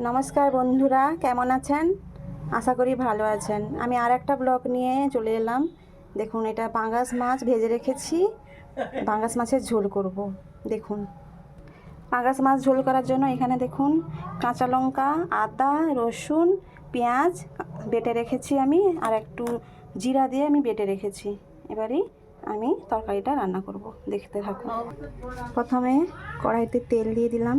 নমস্কার বন্ধুরা, কেমন আছেন? আশা করি ভালো আছেন। আমি আর একটা ব্লগ নিয়ে চলে এলাম। দেখুন, এটা পাঙ্গাস মাছ ভেজে রেখেছি। পাঙ্গাস মাছের ঝোল করব। দেখুন, পাঙ্গাস মাছ ঝোল করার জন্য এখানে দেখুন কাঁচা লঙ্কা, আদা, রসুন, পেঁয়াজ বেটে রেখেছি আমি, আর একটু জিরা দিয়ে আমি বেটে রেখেছি। এবারই আমি তরকারিটা রান্না করব, দেখতে থাকুন। প্রথমে কড়াইতে তেল দিয়ে দিলাম।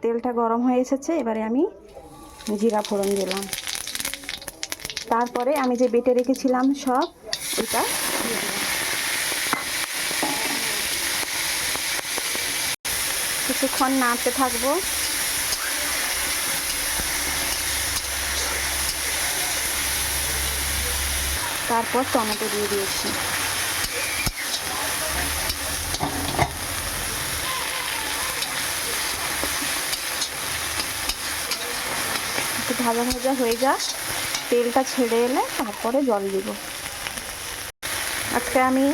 তেলটা গরম হয়ে এসেছে, এবারে আমি জিরা ফোড়ন দিলাম। তারপরে আমি যে বেটে রেখেছিলাম সব, এটা কিছুক্ষণ নাড়তে থাকবো। তারপর টমেটো দিয়ে দিয়েছি। একটু ভাজা ভাজা হয়ে যাক, তেলটা ছেড়ে এলে তারপরে জল দিব। আজকে আমি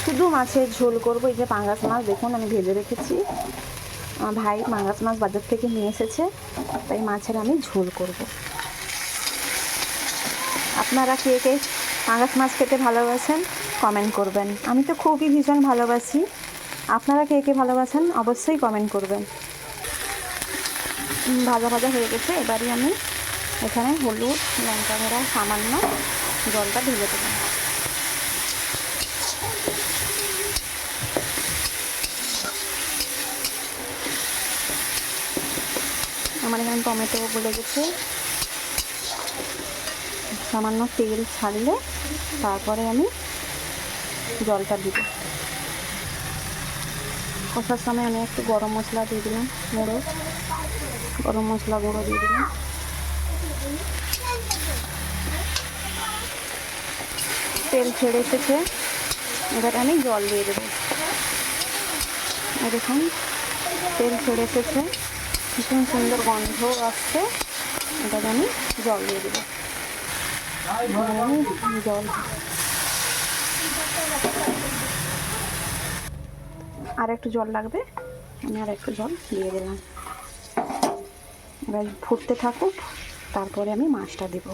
শুধু মাছের ঝোল করব। এই যে পাঙ্গাস মাছ দেখুন আমি ভেজে রেখেছি। আমার ভাই পাঙ্গাস মাছ বাজার থেকে নিয়ে এসেছে, তাই মাছের আমি ঝোল করব। আপনারা কে কে পাঙ্গাস মাছ খেতে ভালোবাসেন কমেন্ট করবেন। আমি তো খুবই ভীষণ ভালোবাসি। আপনারা কে কে ভালোবাসেন অবশ্যই কমেন্ট করবেন। ভাজা ভাজা হয়ে গেছে, এবারই আমি এখানে হলুদ, লঙ্কা গুঁড়া, সামান্য জলটা ঢেলে দেব। আমার এখানে টমেটো গলে গেছে। সামান্য তেল ছাড়লে তারপরে আমি জলটা দিব। কষার সময় আমি একটু গরম মশলা দিয়ে দিলাম, গরম মশলা গুঁড়ো দিয়ে দিলাম। তেল ছেড়ে এসেছে, এবার আমি জল দিয়ে দেবো। দেখুন তেল ছেড়ে এসেছে, ভীষণ সুন্দর গন্ধ আসছে। এবার আমি জল দিয়ে দেবো। জল আর একটু জল লাগবে, আমি আর একটু জল দিয়ে দিলাম। এবার ফুটতে থাকুক, তারপরে আমি মাছটা দেব।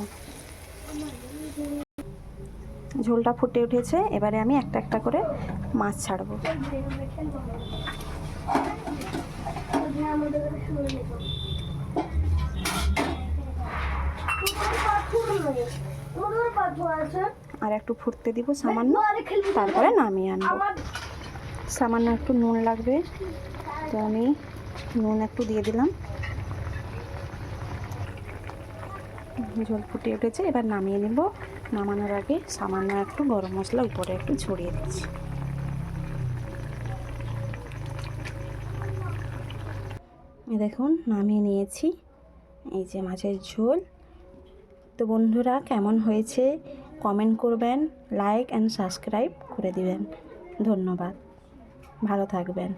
ঝোলটা ফুটে উঠেছে, এবারে আমি একটা একটা করে মাছ ছাড়বো। আর একটু ফুটতে দিব সামান্য, তারপরে নামিয়ে আনবো। সামান্য একটু নুন লাগবে, তো আমি নুন একটু দিয়ে দিলাম। ঝোল ফুটে উঠেছে, এবার নামিয়ে নেব। নামানোর আগে সামান্য একটু গরম মশলা উপরে একটু ছড়িয়ে দিচ্ছি। দেখুন নামিয়ে নিয়েছি। এই যে মাছের ঝোল। তো বন্ধুরা, কেমন হয়েছে কমেন্ট করবেন, লাইক অ্যান্ড সাবস্ক্রাইব করে দিবেন। ধন্যবাদ, ভালো থাকবেন।